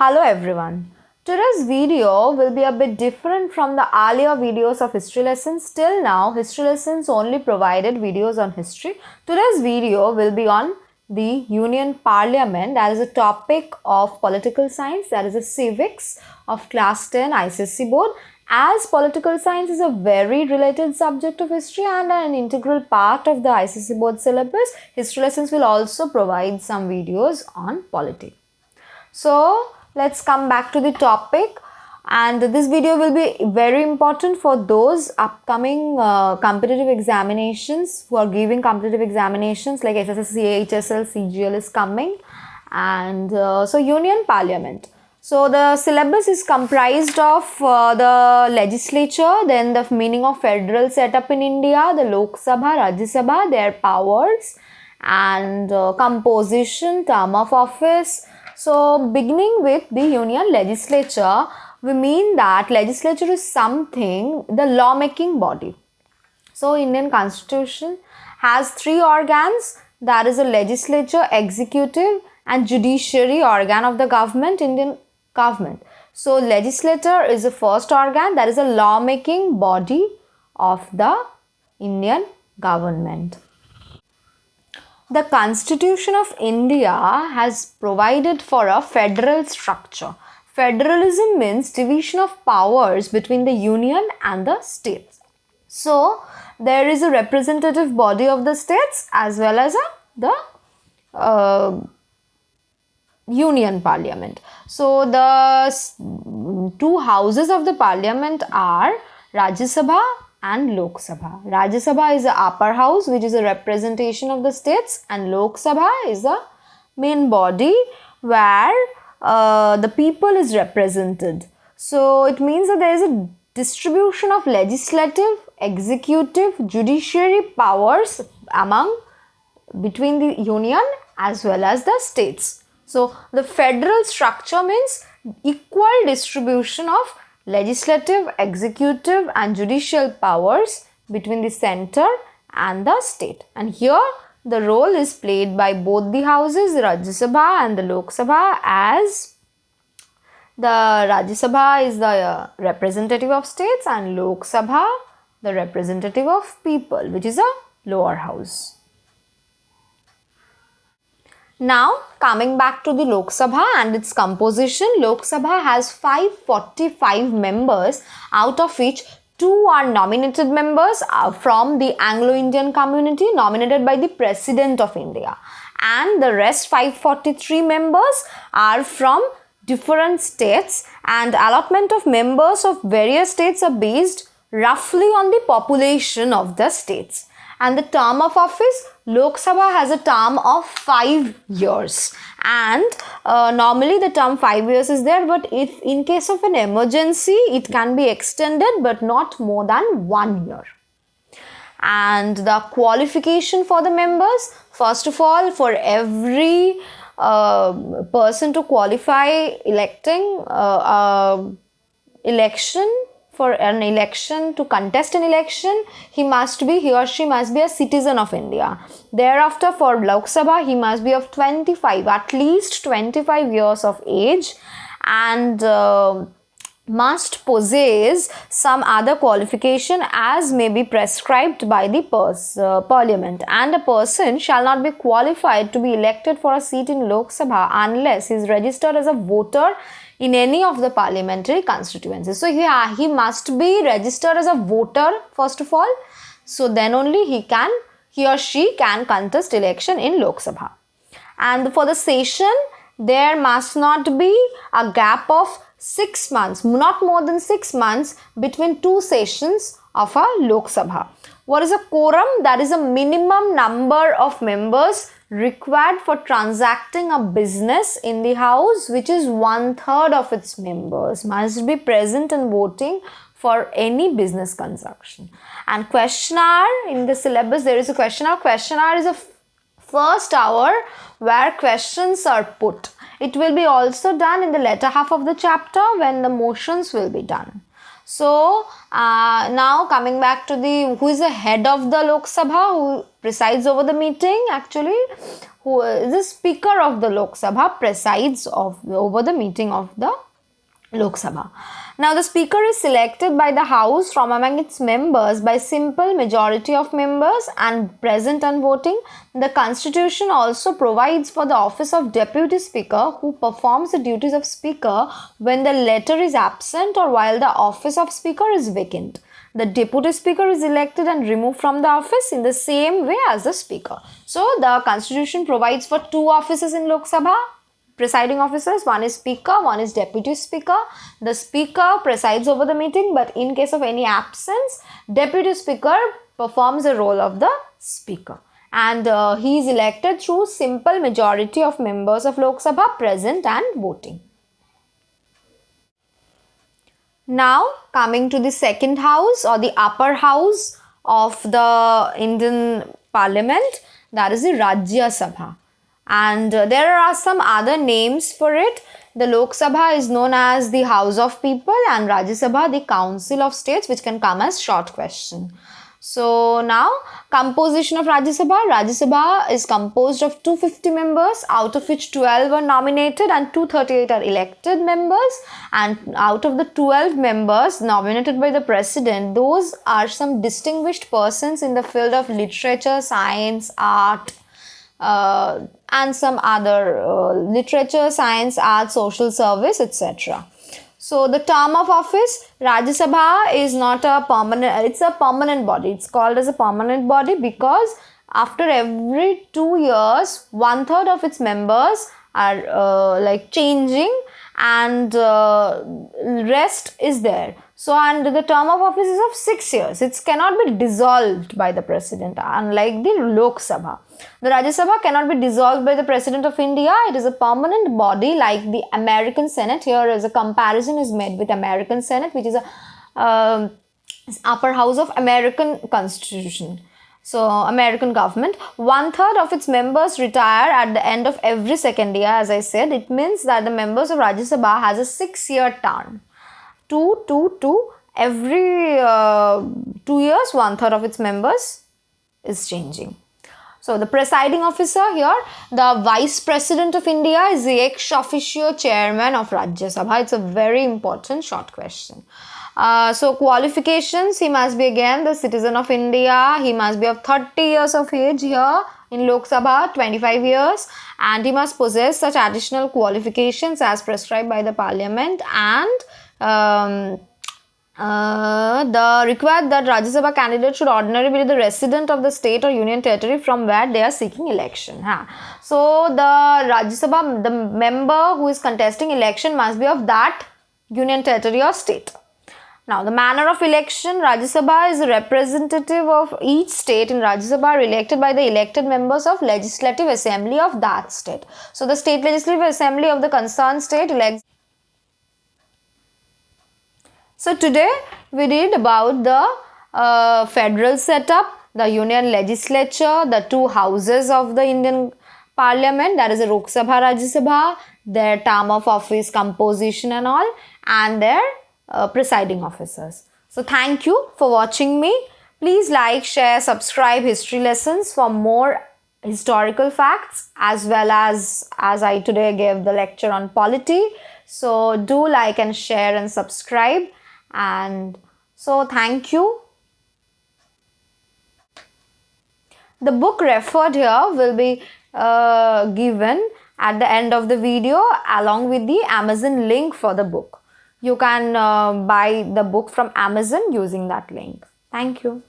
Hello everyone. Today's video will be a bit different from the earlier videos of history lessons. Till now, history lessons only provided videos on history. Today's video will be on the Union Parliament. That is a topic of political science. That is a civics of class 10 ICSE board. As political science is a very related subject of history and an integral part of the ICSE board syllabus, history lessons will also provide some videos on polity. So, let's come back to the topic, and this video will be very important for those upcoming competitive examinations who are giving competitive examinations like SSC, HSL, CGL is coming, and so Union Parliament. So the syllabus is comprised of the legislature, then the meaning of federal setup in India, the Lok Sabha, Rajya Sabha, their powers, and composition, term of office. So, beginning with the Union Legislature, we mean that legislature is something, the lawmaking body. So, Indian Constitution has three organs, that is a legislature, executive and judiciary organ of the government, Indian government. So, legislature is the first organ, that is a lawmaking body of the Indian government. The Constitution of India has provided for a federal structure. Federalism means division of powers between the union and the states. So, there is a representative body of the states as well as the Union Parliament. So, the two houses of the Parliament are Rajya Sabha and Lok Sabha. Rajya Sabha is the upper house which is a representation of the states, and Lok Sabha is the main body where the people is represented. So it means that there is a distribution of legislative, executive, judiciary powers between the union as well as the states. So the federal structure means equal distribution of legislative, executive and judicial powers between the center and the state. And here the role is played by both the houses, Rajya Sabha and the Lok Sabha, as the Rajya Sabha is the representative of states and Lok Sabha the representative of people, which is a lower house. Now, coming back to the Lok Sabha and its composition, Lok Sabha has 545 members, out of which 2 are nominated members from the Anglo-Indian community, nominated by the President of India, and the rest 543 members are from different states, and allotment of members of various states are based roughly on the population of the states. And the term of office, Lok Sabha has a term of 5 years, and normally the term 5 years is there, but if in case of an emergency it can be extended, but not more than 1 year. And the qualification for the members, first of all, for every person to qualify for an election, to contest an election, he or she must be a citizen of India. Thereafter, for Lok Sabha, he must be of at least 25 years of age, and must possess some other qualification as may be prescribed by the Parliament. And a person shall not be qualified to be elected for a seat in Lok Sabha unless he is registered as a voter in any of the parliamentary constituencies. So he must be registered as a voter first of all. So then only he or she can contest election in Lok Sabha. And for the session, there must not be a gap of 6 months, not more than 6 months between 2 sessions of a Lok Sabha. What is a quorum? That is a minimum number of members required for transacting a business in the house, which is 1/3 of its members must be present and voting for any business transaction. And question hour, in the syllabus there is a question hour. Question hour is a first hour where questions are put. It will be also done in the latter half of the chapter when the motions will be done. So now coming back to who is the head of the Lok Sabha, who presides over the meeting actually, who is the speaker of the Lok Sabha, presides over the meeting of the Lok Sabha. Now the speaker is selected by the house from among its members by simple majority of members and present and voting. The constitution also provides for the office of deputy speaker, who performs the duties of speaker when the latter is absent or while the office of speaker is vacant. The deputy speaker is elected and removed from the office in the same way as the speaker. So the constitution provides for two offices in Lok Sabha. Presiding officers, one is speaker, one is deputy speaker. The speaker presides over the meeting, but in case of any absence, deputy speaker performs the role of the speaker, and he is elected through simple majority of members of Lok Sabha present and voting. Now coming to the second house or the upper house of the Indian Parliament, that is the Rajya Sabha. And there are some other names for it. The Lok Sabha is known as the House of People and Rajya Sabha the Council of States, which can come as short question. So now composition of Rajya Sabha. Rajya Sabha is composed of 250 members, out of which 12 are nominated and 238 are elected members. And out of the 12 members nominated by the president, those are some distinguished persons in the field of literature, science, art, and some other literature, science, art, social service, etc. So the term of office, Rajya Sabha is not a permanent, it's a permanent body. It's called as a permanent body because after every 2 years, 1/3 of its members are like changing, and rest is there. So, and the term of office is of 6 years. It cannot be dissolved by the president, unlike the Lok Sabha. The Rajya Sabha cannot be dissolved by the President of India. It is a permanent body like the American Senate. Here as a comparison is made with American Senate, which is a upper house of American Constitution. So, American government. 1/3 of its members retire at the end of every second year, as I said. It means that the members of Rajya Sabha has a 6-year term. Every 2 years, 1/3 of its members is changing. So the presiding officer here, the Vice President of India, is the ex officio chairman of Rajya Sabha. It's a very important short question. So qualifications, he must be again the citizen of India. He must be of 30 years of age here in Lok Sabha, 25 years, and he must possess such additional qualifications as prescribed by the Parliament, and the required that Rajya Sabha candidate should ordinarily be the resident of the state or union territory from where they are seeking election. So the Rajya Sabha, the member who is contesting election must be of that union territory or state. Now the manner of election, Rajya Sabha is a representative of each state in Rajya Sabha are elected by the elected members of Legislative Assembly of that state. So the State Legislative Assembly of the concerned state elects. So today we did about the federal setup, the union legislature, the two houses of the Indian Parliament, that is the Lok Sabha, Rajya Sabha, their term of office, composition and all, and their presiding officers. So thank you for watching me. Please like, share, subscribe History Lessons for more historical facts, as well as I today gave the lecture on polity. So do like and share and subscribe. And so thank you. The book referred here will be given at the end of the video along with the Amazon link for the book. You can buy the book from Amazon using that link. Thank you.